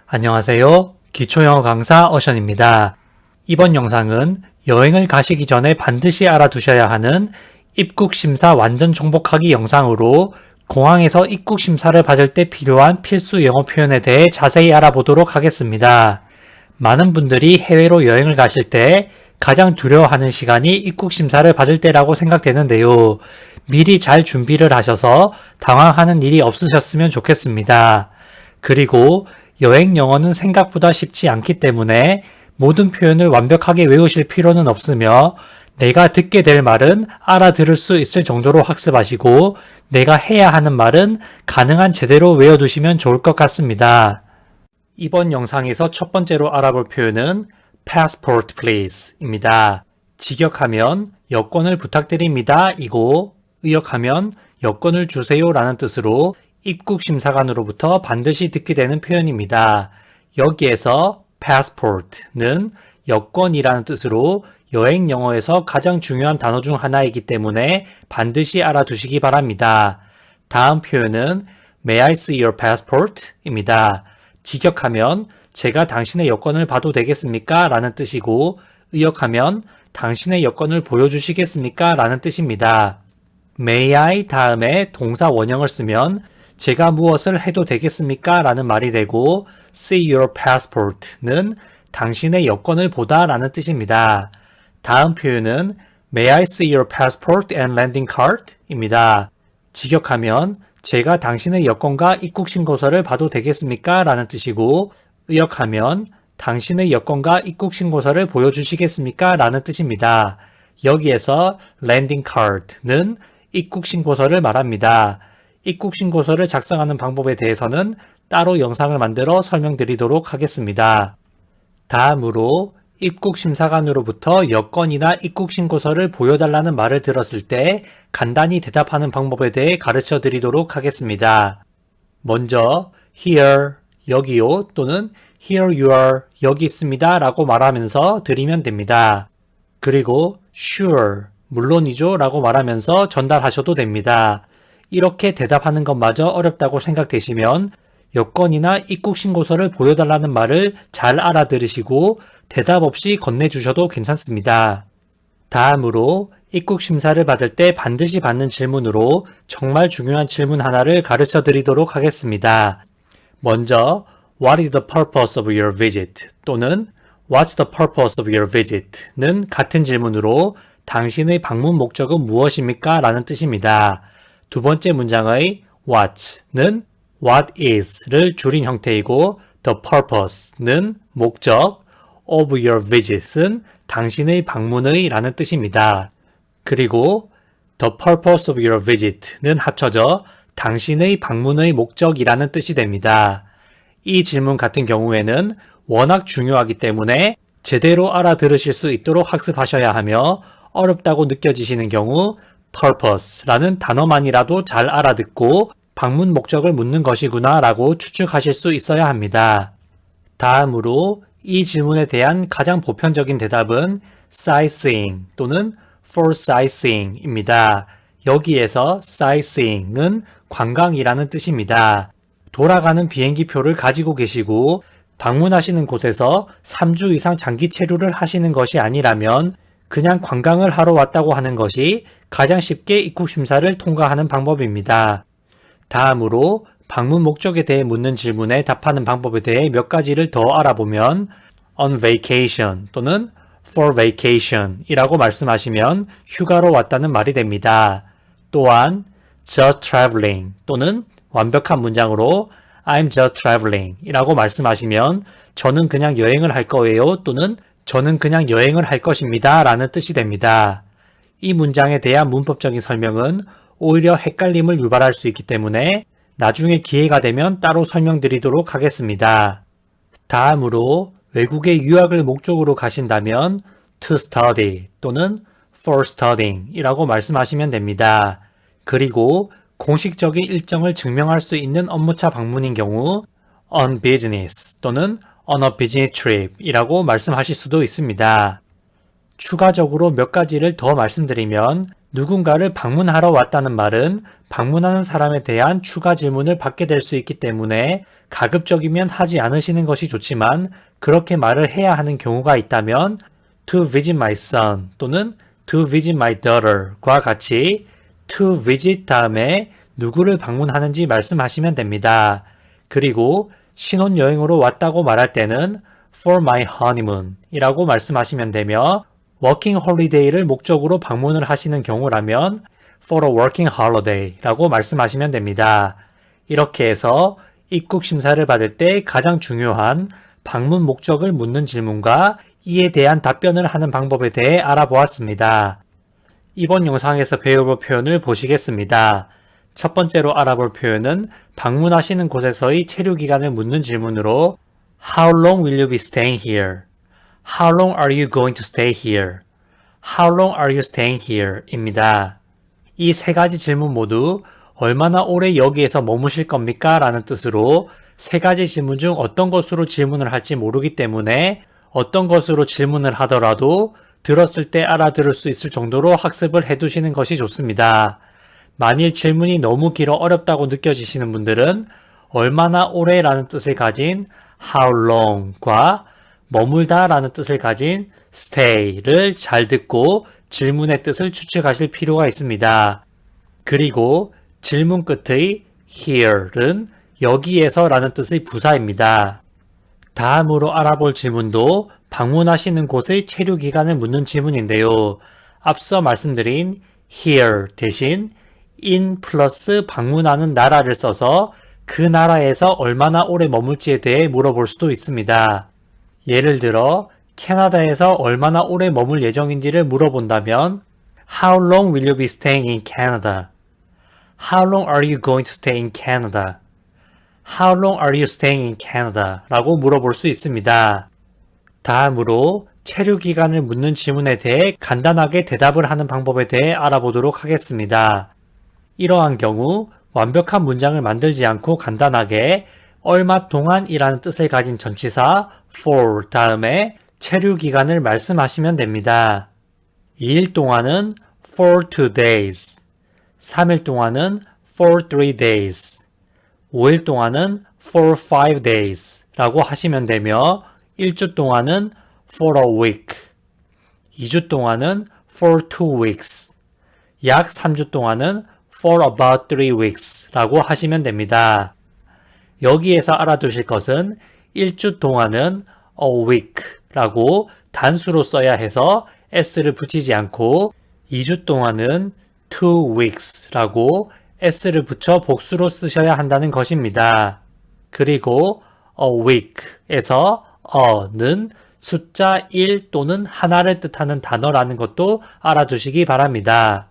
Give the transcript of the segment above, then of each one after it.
안녕하세요. 기초영어 강사 어션입니다. 이번 영상은 여행을 가시기 전에 반드시 알아두셔야 하는 입국심사 완전 정복하기 영상으로 공항에서 입국심사를 받을 때 필요한 필수 영어 표현에 대해 자세히 알아보도록 하겠습니다. 많은 분들이 해외로 여행을 가실 때 가장 두려워하는 시간이 입국심사를 받을 때라고 생각되는데요. 미리 잘 준비를 하셔서 당황하는 일이 없으셨으면 좋겠습니다. 그리고 여행 영어는 생각보다 쉽지 않기 때문에 모든 표현을 완벽하게 외우실 필요는 없으며 내가 듣게 될 말은 알아들을 수 있을 정도로 학습하시고 내가 해야 하는 말은 가능한 제대로 외워두시면 좋을 것 같습니다. 이번 영상에서 첫 번째로 알아볼 표현은 passport please 입니다. 직역하면 여권을 부탁드립니다 이고 의역하면 여권을 주세요 라는 뜻으로 입국심사관으로부터 반드시 듣게 되는 표현입니다. 여기에서 passport는 여권이라는 뜻으로 여행 영어에서 가장 중요한 단어 중 하나이기 때문에 반드시 알아두시기 바랍니다. 다음 표현은 May I see your passport? 입니다. 직역하면 제가 당신의 여권을 봐도 되겠습니까? 라는 뜻이고 의역하면 당신의 여권을 보여주시겠습니까? 라는 뜻입니다. May I 다음에 동사 원형을 쓰면 제가 무엇을 해도 되겠습니까? 라는 말이 되고 see your passport는 당신의 여권을 보다 라는 뜻입니다. 다음 표현은 May I see your passport and landing card? 입니다. 직역하면 제가 당신의 여권과 입국신고서를 봐도 되겠습니까? 라는 뜻이고 의역하면 당신의 여권과 입국신고서를 보여주시겠습니까? 라는 뜻입니다. 여기에서 landing card는 입국신고서를 말합니다. 입국신고서를 작성하는 방법에 대해서는 따로 영상을 만들어 설명드리도록 하겠습니다. 다음으로 입국심사관으로부터 여권이나 입국신고서를 보여달라는 말을 들었을 때 간단히 대답하는 방법에 대해 가르쳐 드리도록 하겠습니다. 먼저 here, 여기요 또는 here you are, 여기 있습니다 라고 말하면서 드리면 됩니다. 그리고 sure, 물론이죠 라고 말하면서 전달하셔도 됩니다. 이렇게 대답하는 것마저 어렵다고 생각되시면 여권이나 입국신고서를 보여달라는 말을 잘 알아들으시고 대답 없이 건네주셔도 괜찮습니다. 다음으로 입국심사를 받을 때 반드시 받는 질문으로 정말 중요한 질문 하나를 가르쳐 드리도록 하겠습니다. 먼저 What is the purpose of your visit? 또는 What's the purpose of your visit? 는 같은 질문으로 당신의 방문 목적은 무엇입니까? 라는 뜻입니다. 두 번째 문장의 what는 what is를 줄인 형태이고 the purpose는 목적, of your visit은 당신의 방문의 라는 뜻입니다. 그리고 the purpose of your visit는 합쳐져 당신의 방문의 목적이라는 뜻이 됩니다. 이 질문 같은 경우에는 워낙 중요하기 때문에 제대로 알아들으실 수 있도록 학습하셔야 하며 어렵다고 느껴지시는 경우 purpose라는 단어만이라도 잘 알아듣고 방문 목적을 묻는 것이구나 라고 추측하실 수 있어야 합니다. 다음으로 이 질문에 대한 가장 보편적인 대답은 sightseeing 또는 for sightseeing 입니다. 여기에서 sightseeing은 관광이라는 뜻입니다. 돌아가는 비행기표를 가지고 계시고 방문하시는 곳에서 3주 이상 장기 체류를 하시는 것이 아니라면 그냥 관광을 하러 왔다고 하는 것이 가장 쉽게 입국심사를 통과하는 방법입니다. 다음으로 방문 목적에 대해 묻는 질문에 답하는 방법에 대해 몇 가지를 더 알아보면 on vacation 또는 for vacation 이라고 말씀하시면 휴가로 왔다는 말이 됩니다. 또한 just traveling 또는 완벽한 문장으로 I'm just traveling 이라고 말씀하시면 저는 그냥 여행을 할 거예요 또는 저는 그냥 여행을 할 것입니다 라는 뜻이 됩니다. 이 문장에 대한 문법적인 설명은 오히려 헷갈림을 유발할 수 있기 때문에 나중에 기회가 되면 따로 설명드리도록 하겠습니다. 다음으로 외국에 유학을 목적으로 가신다면 to study 또는 for studying 이라고 말씀하시면 됩니다. 그리고 공식적인 일정을 증명할 수 있는 업무차 방문인 경우 on business 또는 on a business trip 이라고 말씀하실 수도 있습니다. 추가적으로 몇 가지를 더 말씀드리면 누군가를 방문하러 왔다는 말은 방문하는 사람에 대한 추가 질문을 받게 될 수 있기 때문에 가급적이면 하지 않으시는 것이 좋지만 그렇게 말을 해야 하는 경우가 있다면 to visit my son 또는 to visit my daughter과 같이 to visit 다음에 누구를 방문하는지 말씀하시면 됩니다. 그리고 신혼여행으로 왔다고 말할 때는 for my honeymoon 이라고 말씀하시면 되며 working holiday를 목적으로 방문을 하시는 경우라면 for a working holiday 라고 말씀하시면 됩니다. 이렇게 해서 입국 심사를 받을 때 가장 중요한 방문 목적을 묻는 질문과 이에 대한 답변을 하는 방법에 대해 알아보았습니다. 이번 영상에서 배워볼 표현을 보시겠습니다. 첫 번째로 알아볼 표현은 방문하시는 곳에서의 체류 기간을 묻는 질문으로 How long will you be staying here? How long are you going to stay here? How long are you staying here? 입니다. 이 세 가지 질문 모두 얼마나 오래 여기에서 머무실 겁니까? 라는 뜻으로 세 가지 질문 중 어떤 것으로 질문을 할지 모르기 때문에 어떤 것으로 질문을 하더라도 들었을 때 알아들을 수 있을 정도로 학습을 해두시는 것이 좋습니다. 만일 질문이 너무 길어 어렵다고 느껴지시는 분들은 얼마나 오래라는 뜻을 가진 how long과 머물다 라는 뜻을 가진 stay를 잘 듣고 질문의 뜻을 추측하실 필요가 있습니다. 그리고 질문 끝의 here는 여기에서 라는 뜻의 부사입니다. 다음으로 알아볼 질문도 방문하시는 곳의 체류 기간을 묻는 질문인데요. 앞서 말씀드린 here 대신 in 플러스 방문하는 나라를 써서 그 나라에서 얼마나 오래 머물지에 대해 물어볼 수도 있습니다. 예를 들어 캐나다에서 얼마나 오래 머물 예정인지를 물어본다면 How long will you be staying in Canada? How long are you going to stay in Canada? How long are you staying in Canada? 라고 물어볼 수 있습니다. 다음으로 체류 기간을 묻는 질문에 대해 간단하게 대답을 하는 방법에 대해 알아보도록 하겠습니다. 이러한 경우 완벽한 문장을 만들지 않고 간단하게 얼마 동안이라는 뜻을 가진 전치사 for 다음에 체류 기간을 말씀하시면 됩니다. 2일 동안은 for 2 days, 3일 동안은 for 3 days, 5일 동안은 for 5 days 라고 하시면 되며 1주 동안은 for a week, 2주 동안은 for 2 weeks, 약 3주 동안은 for about 3 weeks 라고 하시면 됩니다. 여기에서 알아두실 것은 1주 동안은 a week 라고 단수로 써야 해서 s를 붙이지 않고 2주 동안은 2 weeks 라고 s를 붙여 복수로 쓰셔야 한다는 것입니다. 그리고 a week에서 a는 숫자 1 또는 하나를 뜻하는 단어라는 것도 알아두시기 바랍니다.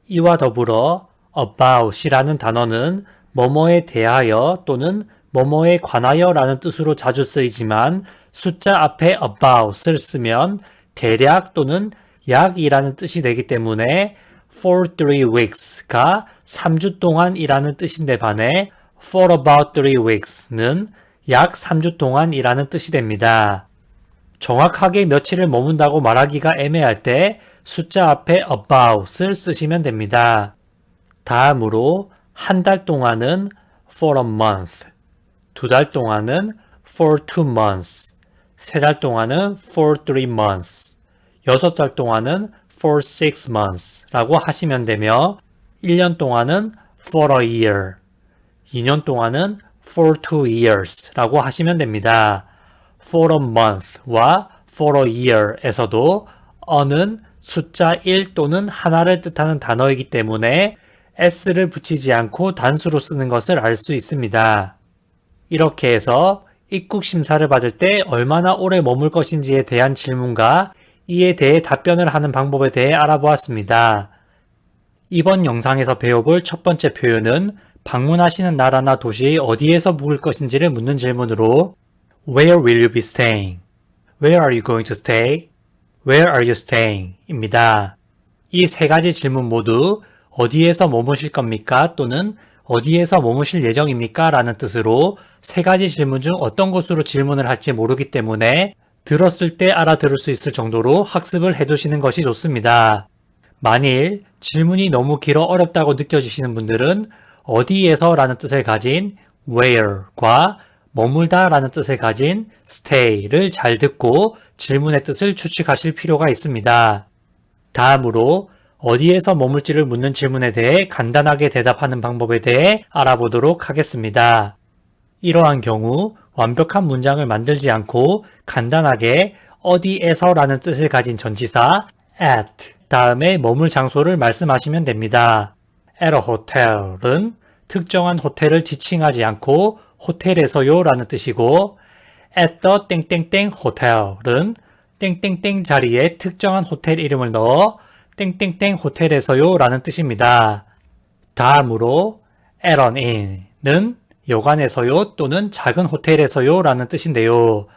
이와 더불어 about이라는 단어는 뭐뭐에 대하여 또는 뭐뭐에 관하여 라는 뜻으로 자주 쓰이지만 숫자 앞에 about을 쓰면 대략 또는 약이라는 뜻이 되기 때문에 for 3 weeks가 3주 동안이라는 뜻인데 반해 for about 3 weeks는 약 3주 동안이라는 뜻이 됩니다. 정확하게 며칠을 머문다고 말하기가 애매할 때 숫자 앞에 about을 쓰시면 됩니다. 다음으로 한 달 동안은 for a month, 2달 동안은 for 2 months, 3달 동안은 for 3 months, 6달 동안은 for 6 months 라고 하시면 되며 1년 동안은 for a year, 2년 동안은 for 2 years 라고 하시면 됩니다. for a month와 for a year에서도 a는 숫자 1 또는 하나를 뜻하는 단어이기 때문에 s를 붙이지 않고 단수로 쓰는 것을 알 수 있습니다. 이렇게 해서 입국 심사를 받을 때 얼마나 오래 머물 것인지에 대한 질문과 이에 대해 답변을 하는 방법에 대해 알아보았습니다. 이번 영상에서 배워볼 첫 번째 표현은 방문하시는 나라나 도시 어디에서 묵을 것인지를 묻는 질문으로 Where will you be staying? Where are you going to stay? Where are you staying? 입니다. 이 세 가지 질문 모두 어디에서 머무실 겁니까? 또는 어디에서 머무실 예정입니까? 라는 뜻으로 세 가지 질문 중 어떤 것으로 질문을 할지 모르기 때문에 들었을 때 알아들을 수 있을 정도로 학습을 해두시는 것이 좋습니다. 만일 질문이 너무 길어 어렵다고 느껴지시는 분들은 어디에서 라는 뜻을 가진 where과 머물다 라는 뜻을 가진 stay를 잘 듣고 질문의 뜻을 추측하실 필요가 있습니다. 다음으로 어디에서 머물지를 묻는 질문에 대해 간단하게 대답하는 방법에 대해 알아보도록 하겠습니다. 이러한 경우 완벽한 문장을 만들지 않고 간단하게 어디에서 라는 뜻을 가진 전치사 at 다음에 머물 장소를 말씀하시면 됩니다. at a hotel은 특정한 호텔을 지칭하지 않고 호텔에서요 라는 뜻이고 at the 땡땡땡 hotel은 땡땡땡 자리에 특정한 호텔 이름을 넣어 땡땡땡 호텔에서요 라는 뜻입니다. 다음으로 at an inn은 여관에서요 또는 작은 호텔에서요 라는 뜻인데요.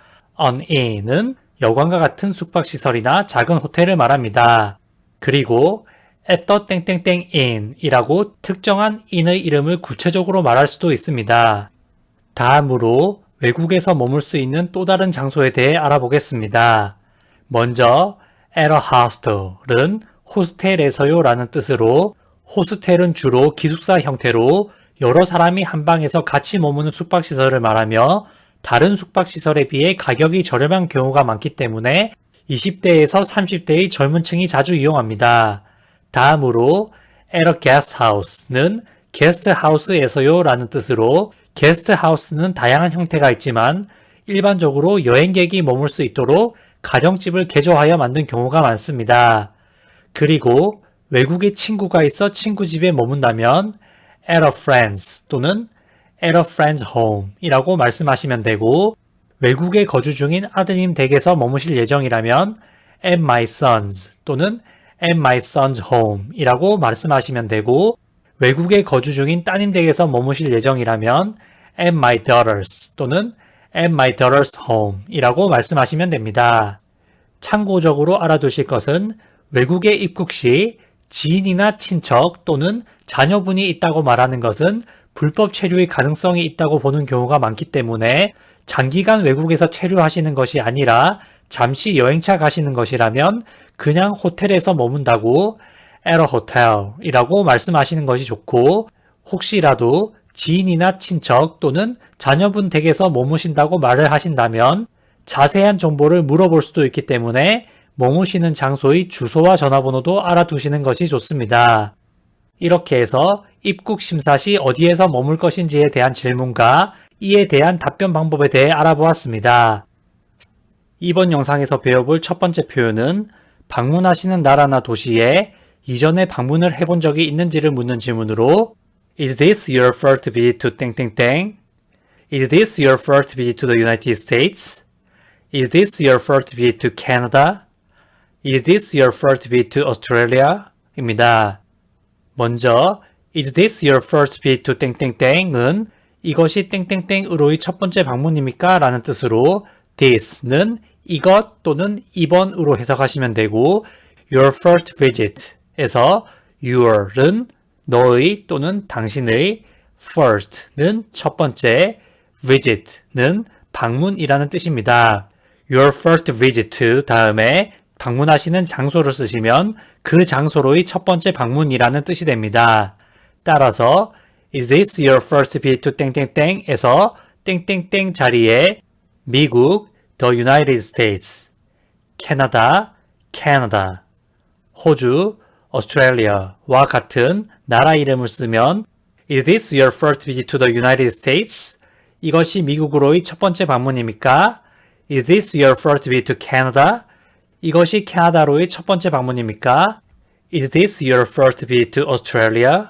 an inn은 여관과 같은 숙박시설이나 작은 호텔을 말합니다. 그리고 at the 땡땡땡 inn 이라고 특정한 in의 이름을 구체적으로 말할 수도 있습니다. 다음으로 외국에서 머물 수 있는 또 다른 장소에 대해 알아보겠습니다. 먼저 at a hostel은 호스텔에서요 라는 뜻으로 호스텔은 주로 기숙사 형태로 여러 사람이 한 방에서 같이 머무는 숙박시설을 말하며 다른 숙박시설에 비해 가격이 저렴한 경우가 많기 때문에 20대에서 30대의 젊은 층이 자주 이용합니다. 다음으로 at a guesthouse는 게스트하우스에서요 라는 뜻으로 게스트하우스는 다양한 형태가 있지만 일반적으로 여행객이 머물 수 있도록 가정집을 개조하여 만든 경우가 많습니다. 그리고 외국에 친구가 있어 친구 집에 머문다면 at a friend's 또는 at a friend's home 이라고 말씀하시면 되고 외국에 거주 중인 아드님 댁에서 머무실 예정이라면 at my son's 또는 at my son's home 이라고 말씀하시면 되고 외국에 거주 중인 따님 댁에서 머무실 예정이라면 at my daughter's 또는 at my daughter's home 이라고 말씀하시면 됩니다. 참고적으로 알아두실 것은 외국에 입국 시 지인이나 친척 또는 자녀분이 있다고 말하는 것은 불법 체류의 가능성이 있다고 보는 경우가 많기 때문에 장기간 외국에서 체류하시는 것이 아니라 잠시 여행차 가시는 것이라면 그냥 호텔에서 머문다고 at a hotel 이라고 말씀하시는 것이 좋고 혹시라도 지인이나 친척 또는 자녀분 댁에서 머무신다고 말을 하신다면 자세한 정보를 물어볼 수도 있기 때문에 머무시는 장소의 주소와 전화번호도 알아두시는 것이 좋습니다. 이렇게 해서 입국 심사 시 어디에서 머물 것인지에 대한 질문과 이에 대한 답변 방법에 대해 알아보았습니다. 이번 영상에서 배워볼 첫 번째 표현은 방문하시는 나라나 도시에 이전에 방문을 해본 적이 있는지를 묻는 질문으로 Is this your first visit to 땡땡땡? Is this your first visit to the United States? Is this your first visit to Canada? Is this your first visit to Australia? 입니다. 먼저 Is this your first visit to 땡땡땡은 이것이 땡땡땡으로의 첫 번째 방문입니까? 라는 뜻으로 this는 이것 또는 이번으로 해석하시면 되고 your first visit 에서 your은 너의 또는 당신의 first는 첫 번째 visit는 방문이라는 뜻입니다. your first visit to 다음에 방문하시는 장소를 쓰시면 그 장소로의 첫 번째 방문이라는 뜻이 됩니다. 따라서 Is this your first visit to 땡땡땡에서 땡땡땡 자리에 미국, the United States, 캐나다, Canada, 호주, Australia와 같은 나라 이름을 쓰면 Is this your first visit to the United States? 이것이 미국으로의 첫 번째 방문입니까? Is this your first visit to Canada? 이것이 캐나다로의 첫 번째 방문입니까? Is this your first visit to Australia?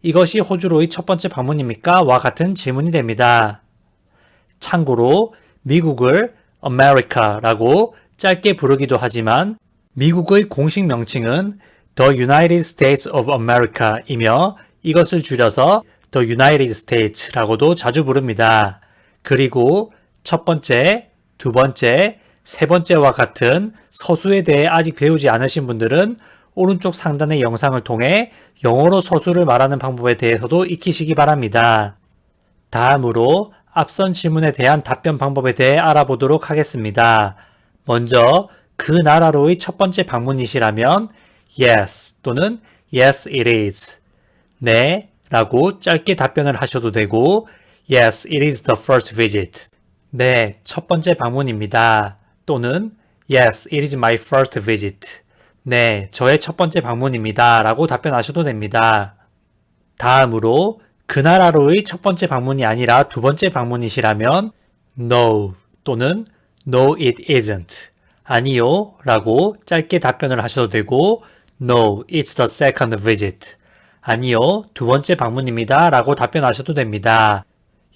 이것이 호주로의 첫 번째 방문입니까? 와 같은 질문이 됩니다. 참고로 미국을 America라고 짧게 부르기도 하지만 미국의 공식 명칭은 The United States of America이며 이것을 줄여서 The United States라고도 자주 부릅니다. 그리고 첫 번째, 두 번째, 세 번째와 같은 서수에 대해 아직 배우지 않으신 분들은 오른쪽 상단의 영상을 통해 영어로 서술을 말하는 방법에 대해서도 익히시기 바랍니다. 다음으로 앞선 질문에 대한 답변 방법에 대해 알아보도록 하겠습니다. 먼저 그 나라로의 첫 번째 방문이시라면 yes 또는 yes it is. 네 라고 짧게 답변을 하셔도 되고 yes it is the first visit. 네, 첫 번째 방문입니다. 또는 yes it is my first visit. 네, 저의 첫 번째 방문입니다. 라고 답변하셔도 됩니다. 다음으로 그 나라로의 첫 번째 방문이 아니라 두 번째 방문이시라면 no 또는 no it isn't. 아니요 라고 짧게 답변을 하셔도 되고 no it's the second visit. 아니요 두 번째 방문입니다 라고 답변하셔도 됩니다.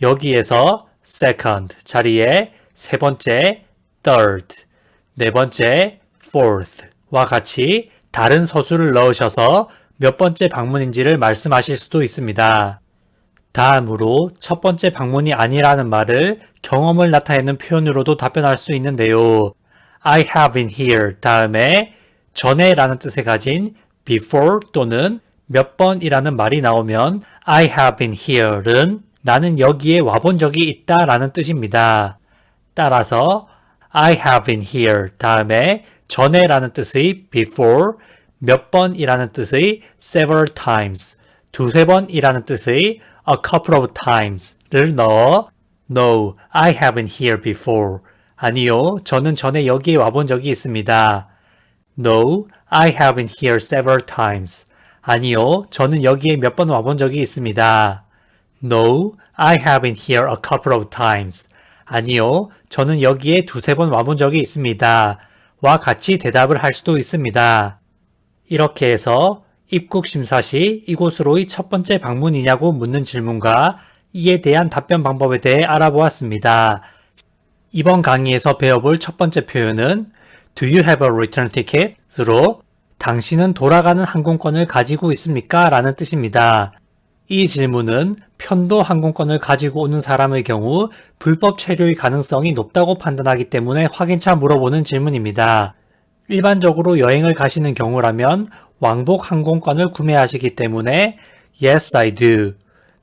여기에서 second 자리에 세 번째 third, 네 번째 fourth 와 같이 다른 서술을 넣으셔서 몇 번째 방문인지를 말씀하실 수도 있습니다. 다음으로 첫 번째 방문이 아니라는 말을 경험을 나타내는 표현으로도 답변할 수 있는데요. I have been here 다음에 전에 라는 뜻을 가진 before 또는 몇 번이라는 말이 나오면 I have been here는 나는 여기에 와본 적이 있다 라는 뜻입니다. 따라서 I have been here 다음에 전에 라는 뜻의 before, 몇 번이라는 뜻의 several times, 두세 번이라는 뜻의 a couple of times를 넣어 No, I haven't here before. 아니요, 저는 전에 여기에 와본 적이 있습니다. No, I haven't here several times. 아니요, 저는 여기에 몇 번 와본 적이 있습니다. No, I haven't here a couple of times. 아니요, 저는 여기에 두세 번 와본 적이 있습니다. 와 같이 대답을 할 수도 있습니다. 이렇게 해서 입국 심사 시 이곳으로의 첫 번째 방문이냐고 묻는 질문과 이에 대한 답변 방법에 대해 알아보았습니다. 이번 강의에서 배워볼 첫 번째 표현은 Do you have a return ticket?으로 당신은 돌아가는 항공권을 가지고 있습니까? 라는 뜻입니다. 이 질문은 편도 항공권을 가지고 오는 사람의 경우 불법 체류의 가능성이 높다고 판단하기 때문에 확인차 물어보는 질문입니다. 일반적으로 여행을 가시는 경우라면 왕복 항공권을 구매하시기 때문에 Yes, I do.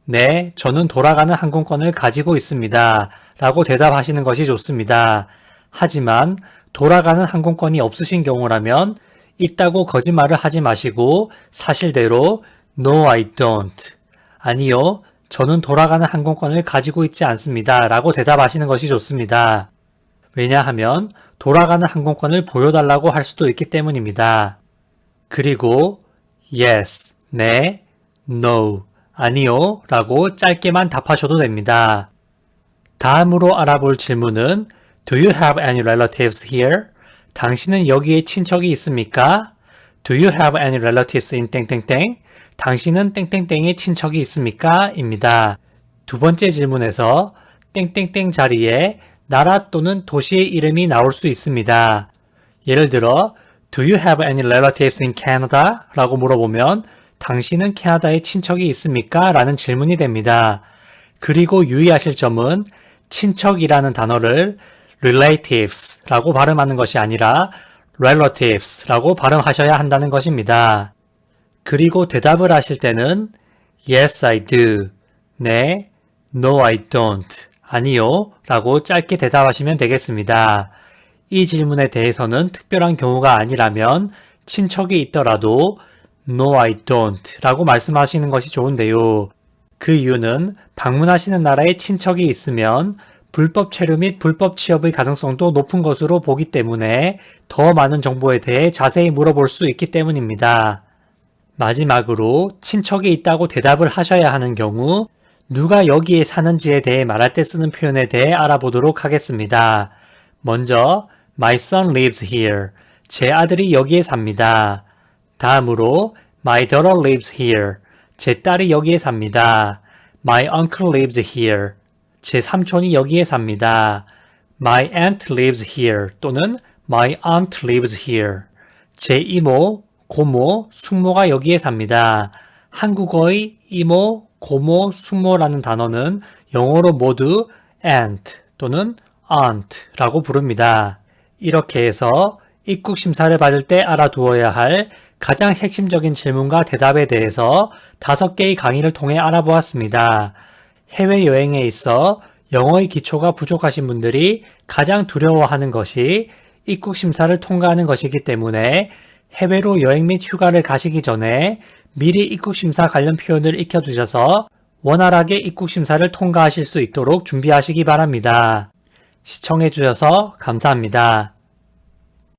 네, 저는 돌아가는 항공권을 가지고 있습니다. 라고 대답하시는 것이 좋습니다. 하지만 돌아가는 항공권이 없으신 경우라면 있다고 거짓말을 하지 마시고 사실대로 No, I don't. 아니요, 저는 돌아가는 항공권을 가지고 있지 않습니다. 라고 대답하시는 것이 좋습니다. 왜냐하면 돌아가는 항공권을 보여달라고 할 수도 있기 때문입니다. 그리고 yes, 네, no, 아니요 라고 짧게만 답하셔도 됩니다. 다음으로 알아볼 질문은 Do you have any relatives here? 당신은 여기에 친척이 있습니까? Do you have any relatives in 땡땡땡? 당신은 땡땡땡에 친척이 있습니까? 입니다. 두 번째 질문에서 땡땡땡 자리에 나라 또는 도시의 이름이 나올 수 있습니다. 예를 들어 Do you have any relatives in Canada? 라고 물어보면 당신은 캐나다에 친척이 있습니까? 라는 질문이 됩니다. 그리고 유의하실 점은 친척이라는 단어를 relatives 라고 발음하는 것이 아니라 relatives 라고 발음하셔야 한다는 것입니다. 그리고 대답을 하실 때는 Yes, I do. 네, No, I don't. 아니요 라고 짧게 대답하시면 되겠습니다. 이 질문에 대해서는 특별한 경우가 아니라면 친척이 있더라도 No, I don't 라고 말씀하시는 것이 좋은데요. 그 이유는 방문하시는 나라에 친척이 있으면 불법 체류 및 불법 취업의 가능성도 높은 것으로 보기 때문에 더 많은 정보에 대해 자세히 물어볼 수 있기 때문입니다. 마지막으로 친척이 있다고 대답을 하셔야 하는 경우 누가 여기에 사는지에 대해 말할 때 쓰는 표현에 대해 알아보도록 하겠습니다. 먼저 My son lives here. 제 아들이 여기에 삽니다. 다음으로 My daughter lives here. 제 딸이 여기에 삽니다. My uncle lives here. 제 삼촌이 여기에 삽니다. My aunt lives here 또는 My aunt lives here. 제 이모, 고모, 숙모가 여기에 삽니다. 한국어의 이모, 고모, 숙모라는 단어는 영어로 모두 aunt 또는 aunt라고 부릅니다. 이렇게 해서 입국 심사를 받을 때 알아두어야 할 가장 핵심적인 질문과 대답에 대해서 5개의 강의를 통해 알아보았습니다. 해외여행에 있어 영어의 기초가 부족하신 분들이 가장 두려워하는 것이 입국 심사를 통과하는 것이기 때문에 해외로 여행 및 휴가를 가시기 전에 미리 입국심사 관련 표현을 익혀두셔서 원활하게 입국심사를 통과하실 수 있도록 준비하시기 바랍니다. 시청해주셔서 감사합니다.